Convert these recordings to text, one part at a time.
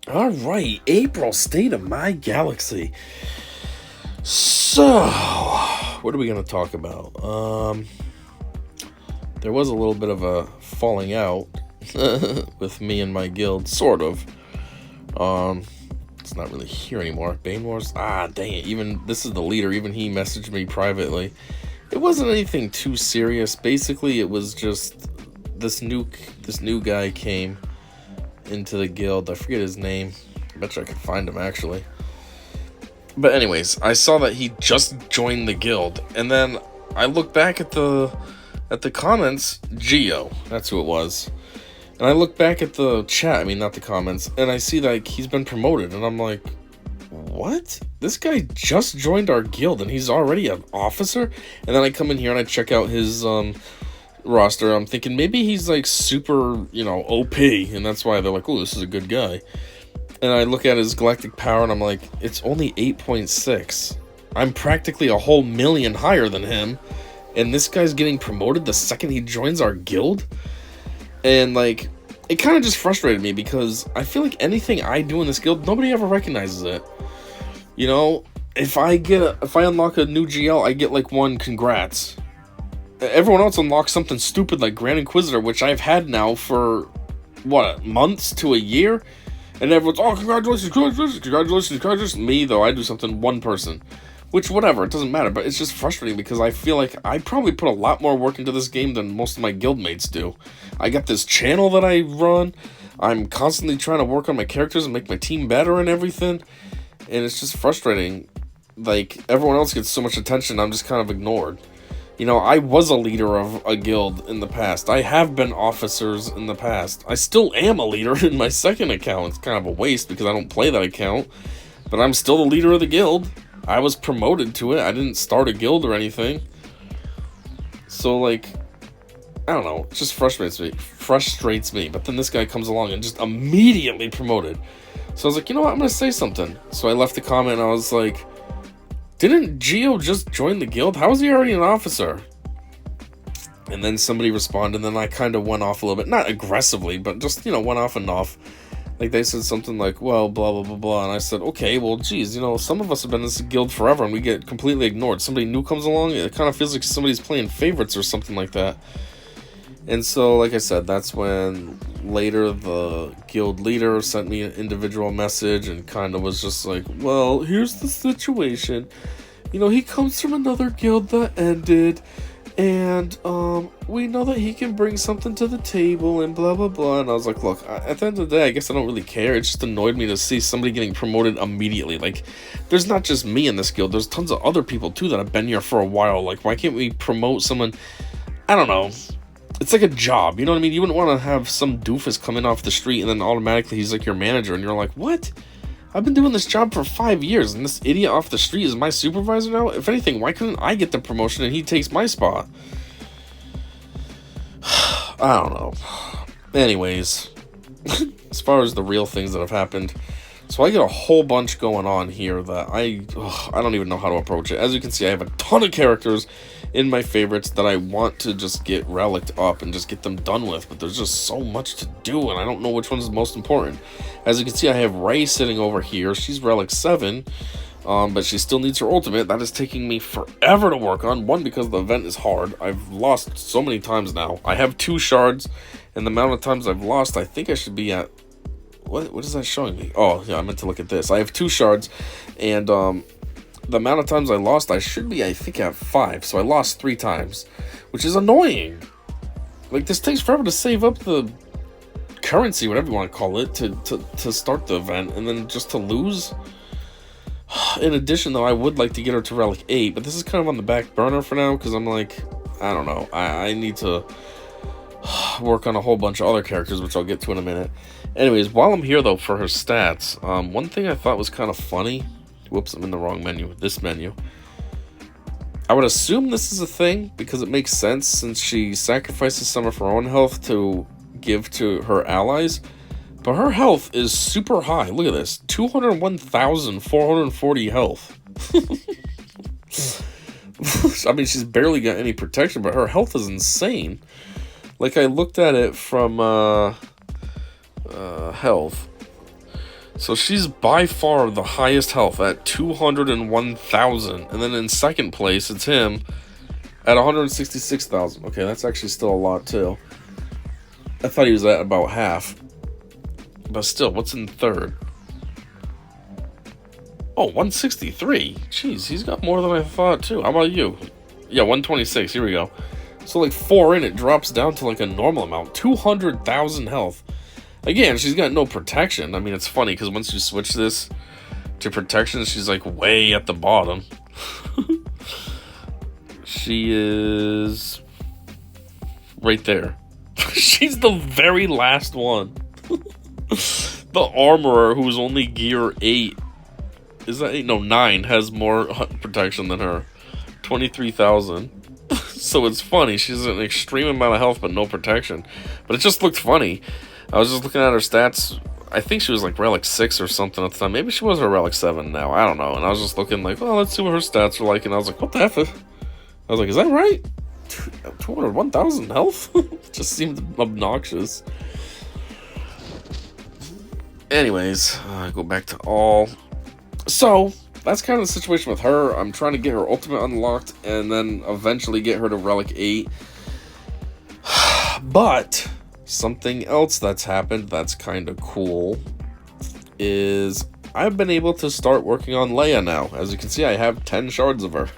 All right, April, state of my galaxy. So, what are we going to talk about? There was a little bit of a falling out with me and my guild, sort of. It's not really here anymore. Bane Wars. Ah, dang it. Even this is the leader. Even he messaged me privately. It wasn't anything too serious. Basically, it was just this new guy came into the guild. I forget his name. I bet you I could find him actually. But anyways, I saw that he just joined the guild, and then I looked back at the comments. Geo, that's who it was. And I look back at the chat, I mean not the comments, and I see that he's been promoted, and I'm like, what? This guy just joined our guild and he's already an officer? And then I come in here and I check out his roster. I'm thinking maybe he's like super, OP, and that's why they're like, oh, this is a good guy. And I look at his galactic power and I'm like, it's only 8.6. I'm practically a whole million higher than him, and this guy's getting promoted the second he joins our guild? And like, it kind of just frustrated me because I feel like anything I do in this guild, nobody ever recognizes it. If I unlock a new GL, I get like one congrats. Everyone else unlocks something stupid like Grand Inquisitor, which I've had now for, months to a year? And everyone's, oh, congratulations. Me, though, I do something, one person. Which, whatever, it doesn't matter, but it's just frustrating because I feel like I probably put a lot more work into this game than most of my guildmates do. I got this channel that I run, I'm constantly trying to work on my characters and make my team better and everything, and it's just frustrating. Like, everyone else gets so much attention, I'm just kind of ignored. I was a leader of a guild in the past. I have been officers in the past. I still am a leader in my second account. It's kind of a waste because I don't play that account, but I'm still the leader of the guild. I was promoted to it. I didn't start a guild or anything. So, like, I don't know. It just frustrates me. But then this guy comes along and just immediately promoted. So I was like, you know what? I'm going to say something. So I left a comment and I was like, didn't Geo just join the guild? How is he already an officer? And then somebody responded, and then I kind of went off a little bit. Not aggressively, but just, went off and off. Like, they said something like, well, blah, blah, blah, blah. And I said, okay, well, geez, some of us have been in this guild forever, and we get completely ignored. Somebody new comes along, it kind of feels like somebody's playing favorites or something like that. And so, like I said, that's when later the guild leader sent me an individual message and kind of was just like, well, here's the situation. He comes from another guild that ended, and we know that he can bring something to the table and blah, blah, blah. And I was like, look, at the end of the day, I guess I don't really care. It just annoyed me to see somebody getting promoted immediately. Like, there's not just me in this guild. There's tons of other people, too, that have been here for a while. Like, why can't we promote someone? I don't know. It's like a job, you know what I mean? You wouldn't want to have some doofus come in off the street and then automatically he's like your manager and you're like, what? I've been doing this job for 5 years and this idiot off the street is my supervisor now? If anything, why couldn't I get the promotion and he takes my spot? I don't know. Anyways, as far as the real things that have happened, so I get a whole bunch going on here that I don't even know how to approach it. As you can see, I have a ton of characters in my favorites that I want to just get relicked up and just get them done with, but there's just so much to do and I don't know which one's the most important. As you can see, I have Ray sitting over here. She's relic 7, but she still needs her ultimate. That is taking me forever to work on. One, because the event is hard. I've lost so many times now. I have 2 shards, and the amount of times I've lost, I think I should be at... What is that showing me? Oh, yeah, I meant to look at this. I have 2 shards, and the amount of times I lost, I should be, I think, at 5. So I lost 3 times, which is annoying. Like, this takes forever to save up the currency, whatever you want to call it, to start the event, and then just to lose. In addition, though, I would like to get her to relic 8, but this is kind of on the back burner for now, because I'm like, I don't know. I need to work on a whole bunch of other characters, which I'll get to in a minute. Anyways, while I'm here, though, for her stats, one thing I thought was kind of funny... Whoops, I'm in the wrong menu. This menu. I would assume this is a thing, because it makes sense, since she sacrifices some of her own health to give to her allies. But her health is super high. Look at this. 201,440 health. I mean, she's barely got any protection, but her health is insane. Like, I looked at it from health. So she's by far the highest health at 201,000. And then in second place, it's him at 166,000. Okay, that's actually still a lot, too. I thought he was at about half. But still, what's in third? Oh, 163. Jeez, he's got more than I thought, too. How about you? Yeah, 126. Here we go. So, like, 4 in, it drops down to, like, a normal amount. 200,000 health. Again, she's got no protection. I mean, it's funny, because once you switch this to protection, she's, like, way at the bottom. She is right there. She's the very last one. The armorer, who's only gear 8, is that 8? No, 9, has more protection than her. 23,000. So it's funny. She's an extreme amount of health, but no protection. But it just looked funny. I was just looking at her stats. I think she was like relic 6 or something at the time. Maybe she was a relic 7 now. I don't know. And I was just looking like, well, let's see what her stats are like. And I was like, what the F? I was like, is that right? 201,000 health? Just seemed obnoxious. Anyways, go back to all. So, that's kind of the situation with her. I'm trying to get her ultimate unlocked and then eventually get her to relic 8. But something else that's happened that's kind of cool is I've been able to start working on Leia now. As you can see, I have 10 shards of her.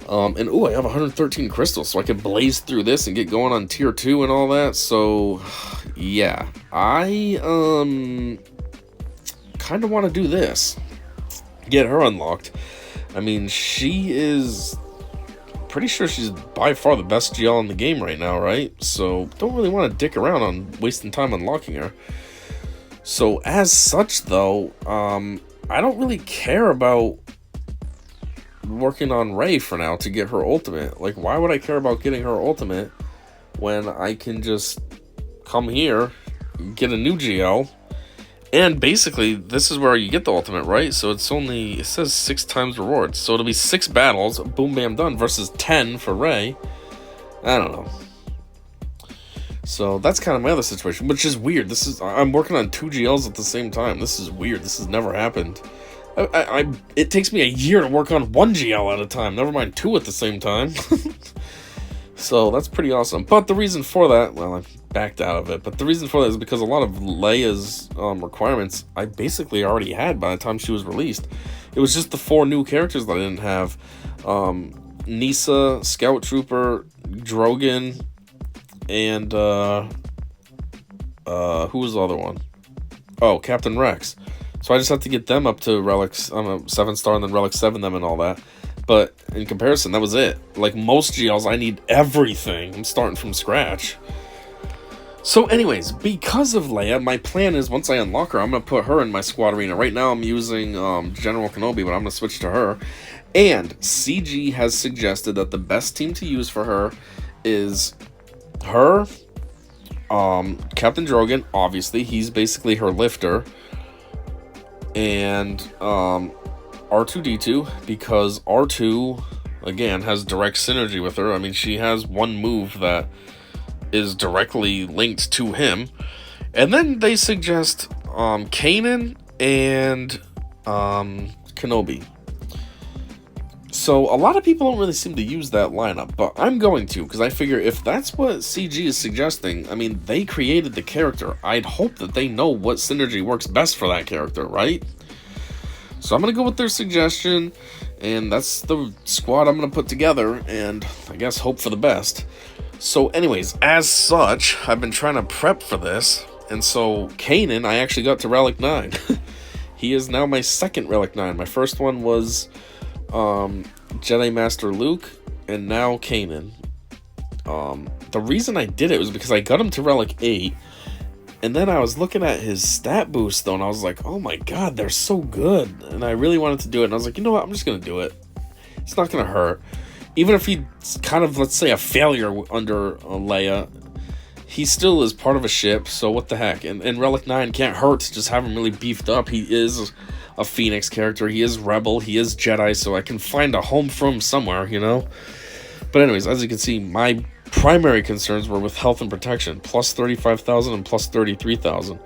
And ooh, I have 113 crystals, so I can blaze through this and get going on tier 2 and all that. So, yeah, I kind of want to do this. Get her unlocked. I mean, she is pretty sure she's by far the best GL in the game right now, right? So, don't really want to dick around on wasting time unlocking her. So, as such, though, I don't really care about working on Rey for now to get her ultimate. Like, why would I care about getting her ultimate when I can just come here, get a new GL, and basically this is where you get the ultimate, right? So it's only, it says 6 times rewards, so it'll be 6 battles, boom bam done, versus 10 for Rey. I don't know. So that's kind of my other situation, which is weird. I'm working on 2 GLs at the same time. This is weird. This has never happened. It takes me a year to work on 1 GL at a time, never mind 2 at the same time. So that's pretty awesome. But the reason for that, well, I backed out of it, but the reason for that is because a lot of Leia's requirements I basically already had by the time she was released. It was just the 4 new characters that I didn't have. Nisa, Scout Trooper, Drogon, and who was the other one? Oh, Captain Rex. So I just have to get them up to relics. I'm a 7-star and then relic 7 them and all that. But in comparison, that was it. Like most GLs, I need everything. I'm starting from scratch. So anyways, because of Leia, my plan is once I unlock her, I'm going to put her in my squad arena. Right now I'm using General Kenobi, but I'm going to switch to her. And CG has suggested that the best team to use for her is her, Captain Drogon, obviously. He's basically her lifter. And R2-D2, because R2, again, has direct synergy with her. I mean, she has one move that is directly linked to him. And then they suggest Kanan and Kenobi. So a lot of people don't really seem to use that lineup, but I'm going to, because I figure if that's what CG is suggesting, I mean, they created the character. I'd hope that they know what synergy works best for that character, right? So I'm going to go with their suggestion, and that's the squad I'm going to put together, and I guess hope for the best. So anyways, as such, I've been trying to prep for this, and so Kanan, I actually got to Relic 9. He is now my second Relic 9. My first one was Jedi Master Luke, and now Kanan. The reason I did it was because I got him to Relic 8, and then I was looking at his stat boost, though, and I was like, oh my god, they're so good, and I really wanted to do it, and I was like, you know what, I'm just going to do it. It's not going to hurt. Even if he's kind of, let's say, a failure under Leia, he still is part of a ship, so what the heck, and Relic 9 can't hurt to just have him really beefed up. He is a Phoenix character, he is Rebel, he is Jedi, so I can find a home for him somewhere, you know? But anyways, as you can see, my primary concerns were with health and protection, plus 35,000 and plus 33,000.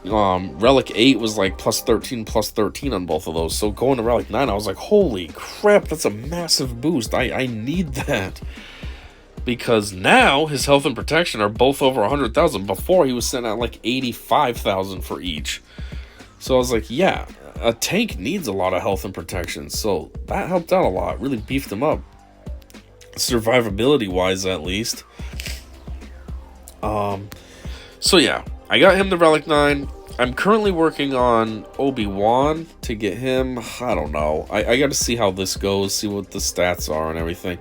Relic 8 was like plus 13 on both of those. So going to Relic 9, I was like, holy crap, that's a massive boost. I need that. Because now his health and protection are both over 100,000. Before he was sitting at like 85,000 for each. So I was like, yeah, a tank needs a lot of health and protection. So that helped out a lot. Really beefed him up. Survivability wise, at least. So yeah, I got him to Relic 9. I'm currently working on Obi-Wan to get him. I don't know. I got to see how this goes, see what the stats are and everything.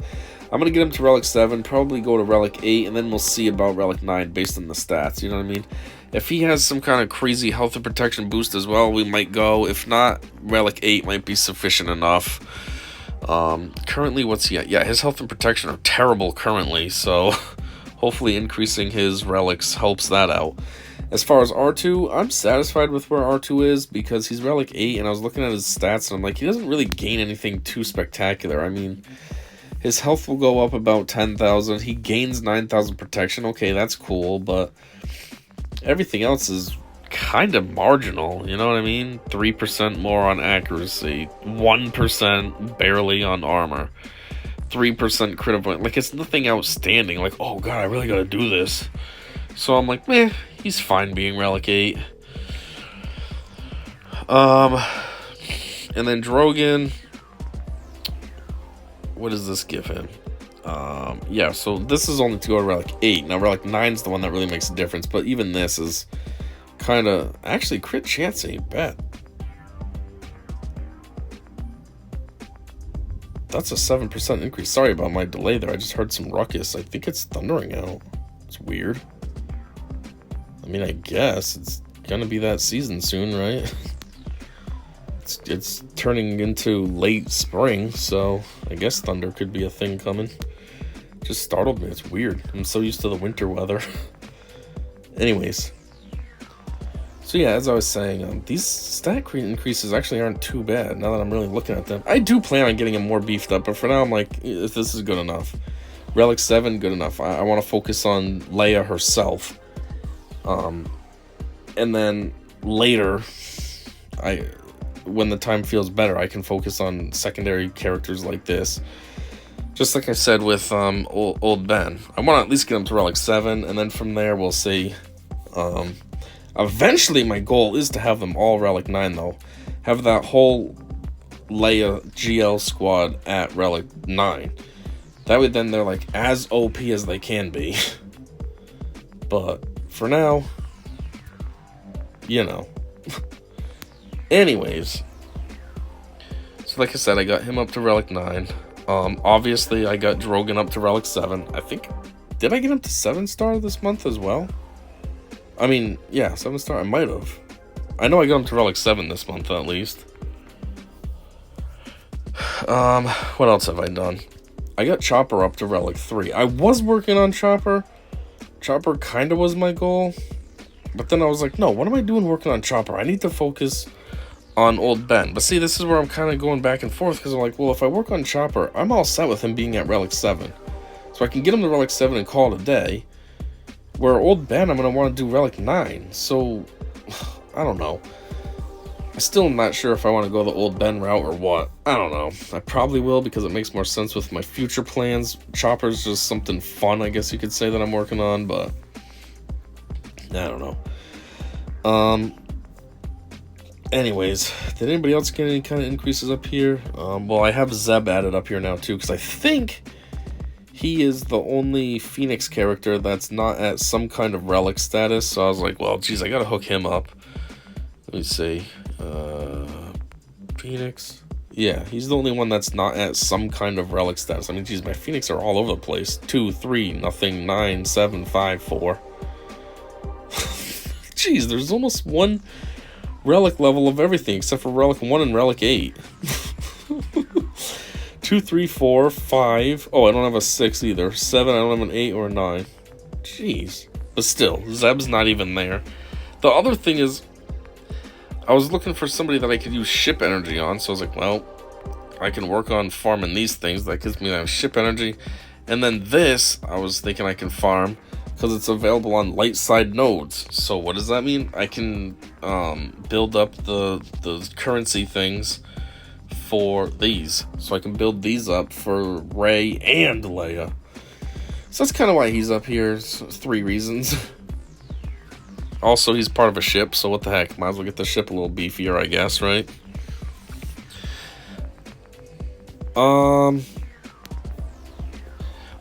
I'm going to get him to Relic 7, probably go to Relic 8, and then we'll see about Relic 9 based on the stats, you know what I mean? If he has some kind of crazy health and protection boost as well, we might go. If not, Relic 8 might be sufficient enough. Currently, what's he at? Yeah, his health and protection are terrible currently, so hopefully increasing his relics helps that out. As far as R2, I'm satisfied with where R2 is because he's Relic 8, and I was looking at his stats, and I'm like, he doesn't really gain anything too spectacular. I mean, his health will go up about 10,000. He gains 9,000 protection. Okay, that's cool, but everything else is kind of marginal, you know what I mean? 3% more on accuracy, 1% barely on armor, 3% crit point. Like, it's nothing outstanding. Like, oh god, I really gotta do this. So I'm like, meh, he's fine being Relic 8. And then Drogon, what does this give him? Yeah, so this is only to go to Relic 8. Now, Relic 9 is the one that really makes a difference, but even this is kind of... Actually, crit chance ain't bad. That's a 7% increase. Sorry about my delay there. I just heard some ruckus. I think it's thundering out. It's weird. I mean, I guess it's gonna be that season soon, right? It's turning into late spring, so I guess thunder could be a thing coming. Just startled me. It's weird. I'm so used to the winter weather. Anyways. So yeah, as I was saying, these stat increases actually aren't too bad now that I'm really looking at them. I do plan on getting them more beefed up, but for now I'm like, this is good enough. Relic 7, good enough. I want to focus on Leia herself. And then later, when the time feels better, I can focus on secondary characters like this. Just like I said with old Ben. I want to at least get him to Relic 7, and then from there we'll see. Eventually my goal is to have them all Relic 9 though. Have that whole Leia GL squad at Relic 9. That way then they're like as OP as they can be. But for now, you know. Anyways. So like I said, I got him up to Relic 9. Obviously I got Drogon up to Relic 7. I think, did I get him to 7-star this month as well? I mean, yeah, 7-star, I might have. I know I got him to Relic 7 this month at least. What else have I done? I got Chopper up to Relic 3. I was working on Chopper. Chopper kind of was my goal. But then I was like, no, what am I doing working on Chopper? I need to focus on old Ben. But see, this is where I'm kind of going back and forth. Because I'm like, well, if I work on Chopper, I'm all set with him being at Relic 7. So I can get him to Relic 7 and call it a day. Where old Ben, I'm going to want to do Relic 9. So, I don't know. I still am not sure if I want to go the old Ben route or what. I don't know. I probably will because it makes more sense with my future plans. Chopper's just something fun, I guess you could say, that I'm working on, but I don't know. Anyways, did anybody else get any kind of increases up here? Well, I have Zeb added up here now too, because I think he is the only Phoenix character that's not at some kind of relic status. So I was like, well, geez, I gotta hook him up. Let me see. Phoenix. Yeah, he's the only one that's not at some kind of relic status. I mean, geez, my Phoenix are all over the place. 2, 3, nothing, 9, 7, 5, 4. Jeez, there's almost one relic level of everything except for Relic 1 and Relic 8. 2, 3, 4, 5. Oh, I don't have a 6 either. 7, I don't have an 8 or a 9. Jeez. But still, Zeb's not even there. The other thing is, I was looking for somebody that I could use ship energy on, so I was like, well, I can work on farming these things. That gives me that ship energy. And then this, I was thinking I can farm because it's available on light side nodes. So what does that mean? I can build up the currency things for these. So I can build these up for Rey and Leia. So that's kind of why he's up here. So 3 reasons. Also, he's part of a ship, so what the heck? Might as well get the ship a little beefier, I guess, right?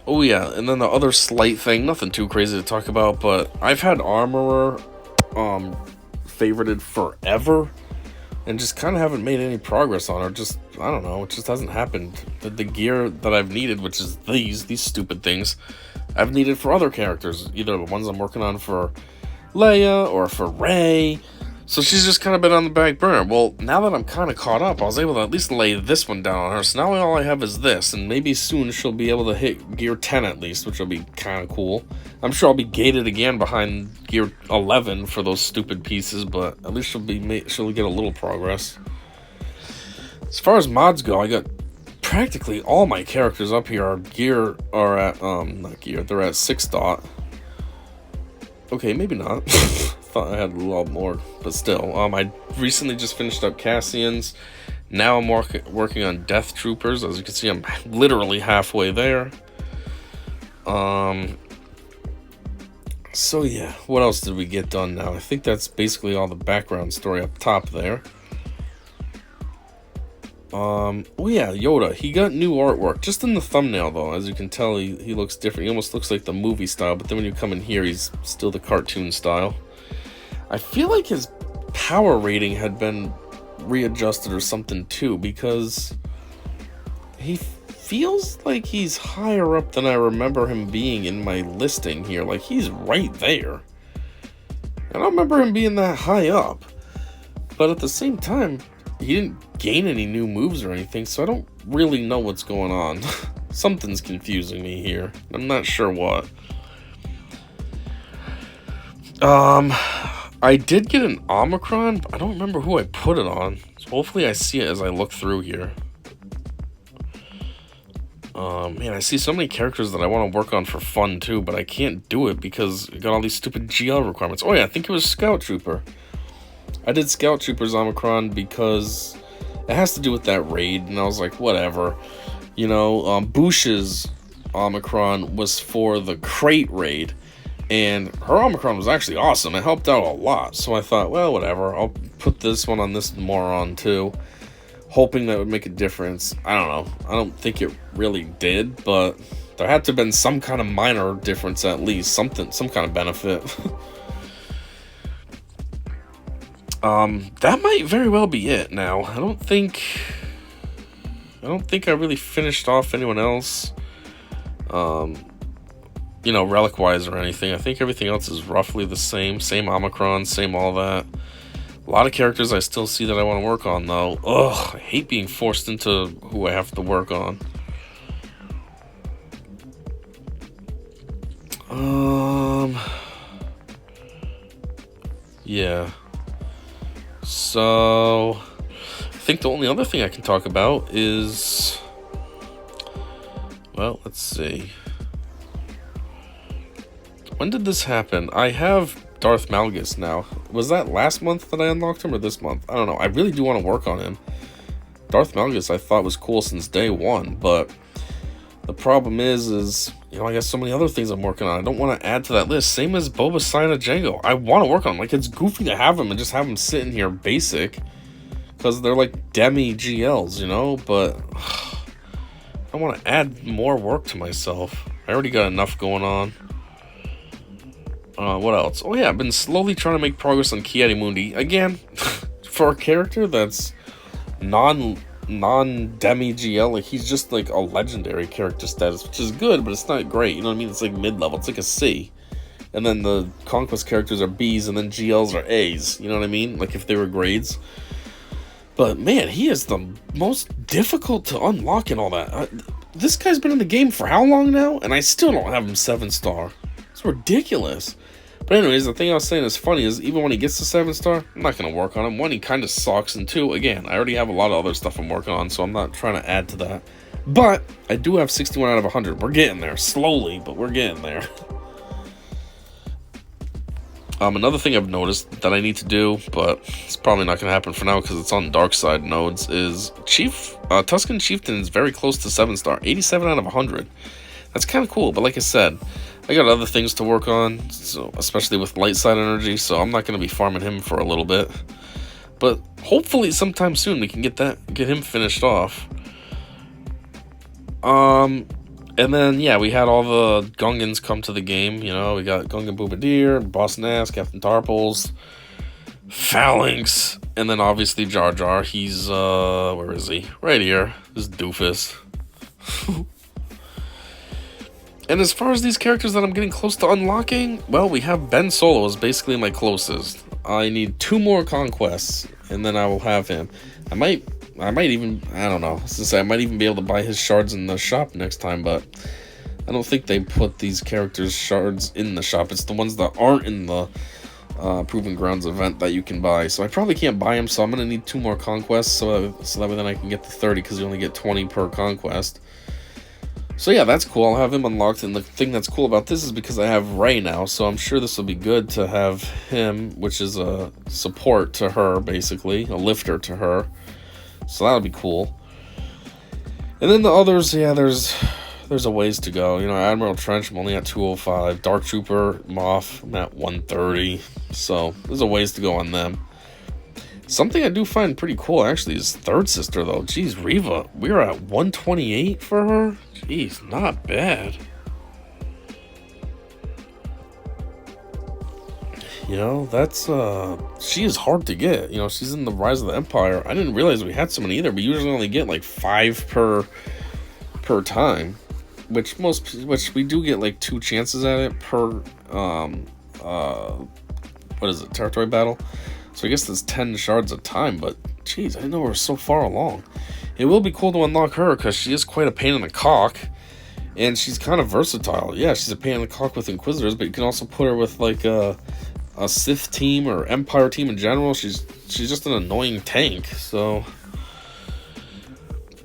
Oh yeah, and then the other slight thing, nothing too crazy to talk about, but I've had Armorer favorited forever, and just kind of haven't made any progress on it. Just, I don't know, it just hasn't happened. The gear that I've needed, which is these stupid things, I've needed for other characters, either the ones I'm working on for Leia or for Rey. So she's just kind of been on the back burner. Well, now that I'm kind of caught up, I was able to at least lay this one down on her. So now all I have is this, and maybe soon she'll be able to hit Gear 10 at least, which will be kind of cool. I'm sure I'll be gated again behind Gear 11 for those stupid pieces, but at least she'll get a little progress. As far as mods go, I got practically all my characters up here are at not gear, they're at 6 dot. Okay, maybe not. Thought I had a lot more, but still. I recently just finished up Cassian's. Now I'm working on Death Troopers. As you can see, I'm literally halfway there. So yeah, what else did we get done now? I think that's basically all the background story up top there. Oh yeah, Yoda. He got new artwork. Just in the thumbnail, though. As you can tell, he looks different. He almost looks like the movie style, but then when you come in here, he's still the cartoon style. I feel like his power rating had been readjusted or something, too, because he feels like he's higher up than I remember him being in my listing here. Like, he's right there. I don't remember him being that high up. But at the same time, he didn't gain any new moves or anything, so I don't really know what's going on. Something's confusing me here. I'm not sure what. I did get an Omicron, but I don't remember who I put it on. So hopefully I see it as I look through here. Man, I see so many characters that I want to work on for fun too, but I can't do it because I got all these stupid GL requirements. Oh yeah, I think it was Scout Trooper. I did Scout Trooper's Omicron because it has to do with that raid, and I was like, whatever. You know, Bush's Omicron was for the crate raid, and her Omicron was actually awesome. It helped out a lot, so I thought, well, whatever. I'll put this one on this moron too, hoping that would make a difference. I don't know. I don't think it really did, but there had to have been some kind of minor difference at least, some kind of benefit. That might very well be it now. I don't think I really finished off anyone else, you know, relic-wise or anything. I think everything else is roughly the same Omicron, same all that. A lot of characters I still see that I want to work on, though. Ugh, I hate being forced into who I have to work on. Yeah. So, I think the only other thing I can talk about is, well, let's see. When did this happen? I have Darth Malgus now. Was that last month that I unlocked him or this month? I don't know. I really do want to work on him. Darth Malgus I thought was cool since day one, but the problem is, you know, I got so many other things I'm working on. I don't want to add to that list. Same as Boba Sina Jango. I want to work on them. Like, it's goofy to have them and just have them sitting here basic, because they're like demi GLs, you know, but I want to add more work to myself. I already got enough going on. What else? Oh yeah, I've been slowly trying to make progress on Ki-Adi-Mundi. Again, for a character that's non-demi GL, like, he's just like a legendary character status, which is good, but it's not great. You know what I mean? It's like mid-level. It's like a C. And then the conquest characters are B's, and then GLs are A's. You know what I mean? Like if they were grades. But man, he is the most difficult to unlock and all that. This guy's been in the game for how long now? And I still don't have him 7-star. It's ridiculous. But anyways, the thing I was saying is funny is, even when he gets to 7-star, I'm not going to work on him. One, he kind of sucks, and two, again, I already have a lot of other stuff I'm working on, so I'm not trying to add to that. But I do have 61 out of 100. We're getting there, slowly, but we're getting there. Another thing I've noticed that I need to do, but it's probably not going to happen for now because it's on dark side nodes, is Tuscan Chieftain is very close to 7-star, 87 out of 100. That's kind of cool, but like I said, I got other things to work on, so especially with light side energy, so I'm not going to be farming him for a little bit. But hopefully sometime soon we can get him finished off. And then, yeah, we had all the Gungans come to the game, you know, we got Gungan Boobadir, Boss Nass, Captain Tarples, Phalanx, and then obviously Jar Jar. He's, where is he? Right here, this doofus. And as far as these characters that I'm getting close to unlocking, well, we have Ben Solo is basically my closest. I need 2 more conquests, and then I will have him. I might even, I don't know, I was gonna say, I might even be able to buy his shards in the shop next time, but I don't think they put these characters' shards in the shop. It's the ones that aren't in the Proving Grounds event that you can buy. So I probably can't buy them, so I'm gonna need 2 more conquests, so that way then I can get to 30, because you only get 20 per conquest. So yeah, that's cool. I'll have him unlocked, and the thing that's cool about this is because I have Rey now, so I'm sure this will be good to have him, which is a support to her, basically, a lifter to her. So that'll be cool. And then the others, yeah, there's a ways to go. You know, Admiral Trench, I'm only at 205. Dark Trooper, Moff, I'm at 130. So there's a ways to go on them. Something I do find pretty cool, actually, is Third Sister, though. Jeez, Reva, we're at 128 for her? Jeez, not bad. You know, that's, she is hard to get. You know, she's in the Rise of the Empire. I didn't realize we had so many either. We usually only get, like, 5 per time. Which we do get, like, 2 chances at it per, what is it, territory battle? So I guess there's 10 shards a time, but, geez, I didn't know we were so far along. It will be cool to unlock her, because she is quite a pain in the cock. And she's kind of versatile. Yeah, she's a pain in the cock with Inquisitors, but you can also put her with, like, a Sith team or Empire team in general. She's just an annoying tank, so.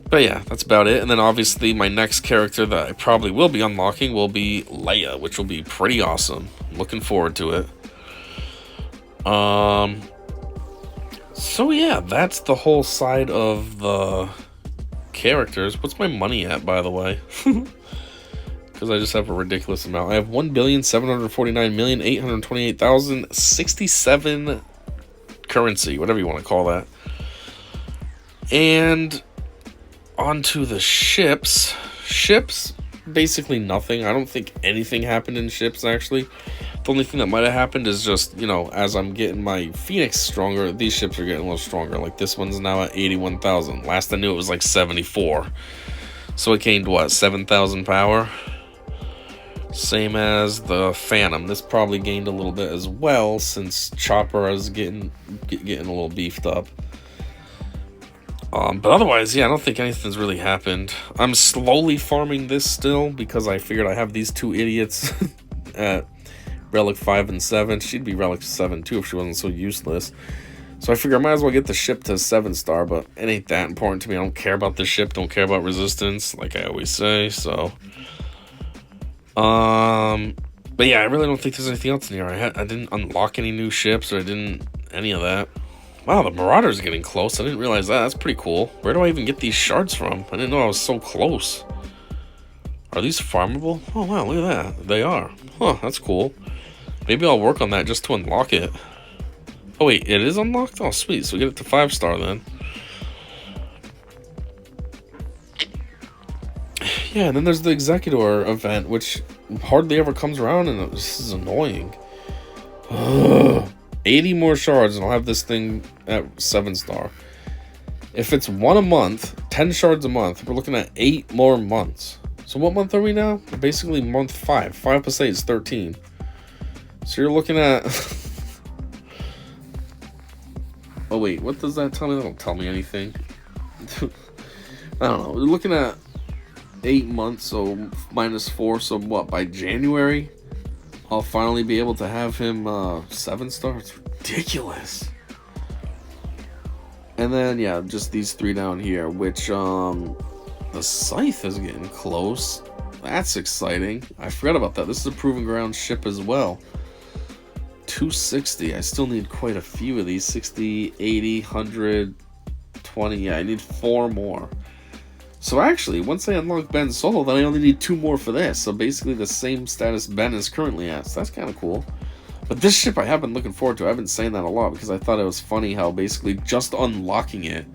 But yeah, that's about it. And then obviously my next character that I probably will be unlocking will be Leia, which will be pretty awesome. Looking forward to it. So yeah, that's the whole side of the characters. What's my money at, by the way? Because I just have a ridiculous amount. I have 1,749,828,067 currency, whatever you want to call that. And onto the ships. Ships, basically nothing. I don't think anything happened in ships, actually. The only thing that might have happened is just, you know, as I'm getting my Phoenix stronger, these ships are getting a little stronger. Like, this one's now at 81,000. Last I knew it was like 74. So it gained, what, 7,000 power? Same as the Phantom. This probably gained a little bit as well, since Chopper is getting a little beefed up. But otherwise, yeah, I don't think anything's really happened. I'm slowly farming this still, because I figured I have these 2 idiots at Relic 5 and 7. She'd be Relic 7 too if she wasn't so useless. So I figure I might as well get the ship to 7-star, but it ain't that important to me. I don't care about the ship, don't care about resistance, like I always say, so. But yeah, I really don't think there's anything else in here. I didn't unlock any new ships, or I didn't any of that. Wow, the Marauder's getting close. I didn't realize that. That's pretty cool. Where do I even get these shards from? I didn't know I was so close. Are these farmable? Oh, wow, look at that. They are. Huh, that's cool. Maybe I'll work on that just to unlock it. Oh, wait, it is unlocked? Oh, sweet. So we get it to 5-star then. Yeah, and then there's the Executor event, which hardly ever comes around, and this is annoying. Ugh. 80 more shards and I'll have this thing at 7-star. If it's 1 a month, 10 shards a month, we're looking at 8 more months. So what month are we now? Basically month 5. 5 plus 8 is 13. So you're looking at... Oh wait, what does that tell me? That don't tell me anything. I don't know. We're looking at 8 months, so -4. So what, by January I'll finally be able to have him 7-star? It's ridiculous. And then yeah, just these 3 down here, which the Scythe is getting close. That's exciting. I forgot about that. This is a Proving Ground ship as well. 260. I still need quite a few of these. 60, 80, 100, 20. Yeah, I need 4 more. So actually, once I unlock Ben's solo, then I only need 2 more for this. So basically the same status Ben is currently at. So that's kind of cool. But this ship I have been looking forward to. I've been saying that a lot because I thought it was funny how basically just unlocking it,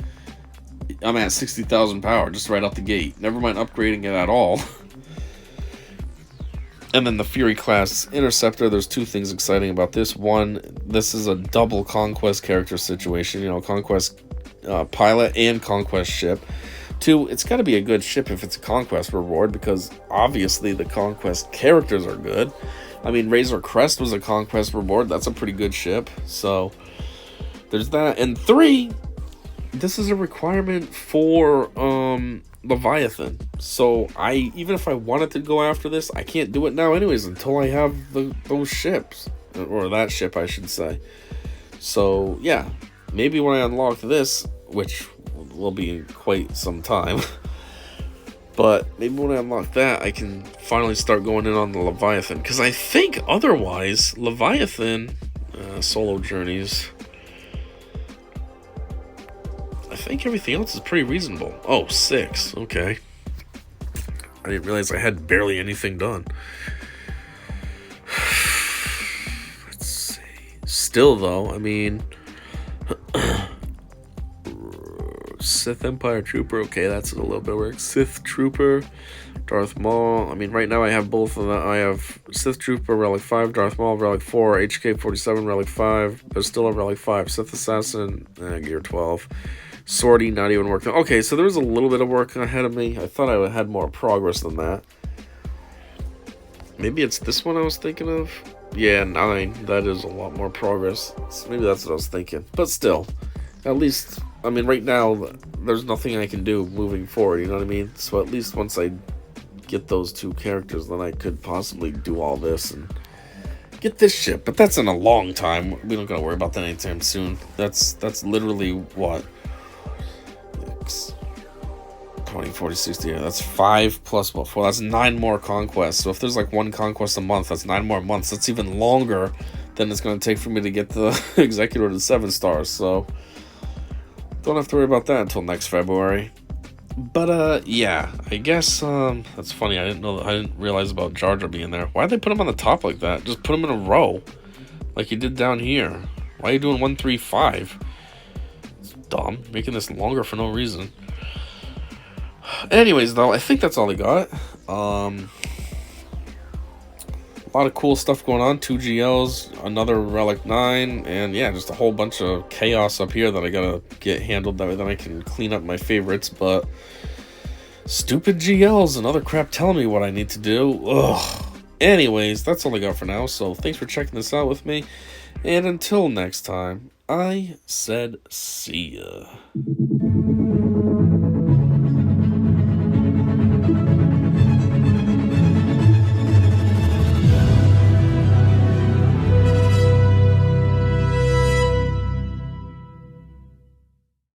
I'm at 60,000 power just right out the gate. Never mind upgrading it at all. And then the Fury class Interceptor, there's 2 things exciting about this. One, this is a double Conquest character situation. You know, Conquest pilot and Conquest ship. 2, it's got to be a good ship if it's a Conquest reward, because obviously the Conquest characters are good. I mean, Razor Crest was a Conquest reward. That's a pretty good ship. So there's that. And 3, this is a requirement for Leviathan. So even if I wanted to go after this, I can't do it now anyways until I have those ships. Or that ship, I should say. So yeah, maybe when I unlock this, which will be in quite some time, but maybe when I unlock that, I can finally start going in on the Leviathan, because I think otherwise Leviathan solo journeys, I think everything else is pretty reasonable. Oh, 6, okay. I didn't realize I had barely anything done. Let's see. Still though, I mean, Sith Empire Trooper, okay, that's a little bit of work. Sith Trooper, Darth Maul. I mean, right now I have both of them. I have Sith Trooper, Relic 5, Darth Maul, Relic 4, HK-47, Relic 5, there's still a Relic 5, Sith Assassin, Gear 12. Sortie, not even working. Okay, so there's a little bit of work ahead of me. I thought I had more progress than that. Maybe it's this one I was thinking of? Yeah, 9. That is a lot more progress. So maybe that's what I was thinking. But still, at least, I mean, right now, there's nothing I can do moving forward, you know what I mean? So at least once I get those 2 characters, then I could possibly do all this and get this ship. But that's in a long time. We don't gotta worry about that anytime soon. That's literally, what? 20, 40, 60, yeah, that's 5 plus what, 4, that's 9 more conquests. So if there's like 1 conquest a month, that's 9 more months. That's even longer than it's going to take for me to get the Executor to 7 stars. So don't have to worry about that until next February. But yeah, I guess that's funny. I didn't realize about Jar Jar being there. Why'd they put him on the top like that? Just put him in a row like you did down here. Why are you doing 1, 3, 5? Dumb, making this longer for no reason. Anyways, though, I think that's all I got. A lot of cool stuff going on. 2 GLs, another Relic 9, and yeah, just a whole bunch of chaos up here that I gotta get handled. That way then I can clean up my favorites. But stupid GLs and other crap telling me what I need to do. Ugh. Anyways, that's all I got for now. So thanks for checking this out with me. And until next time, I said see ya.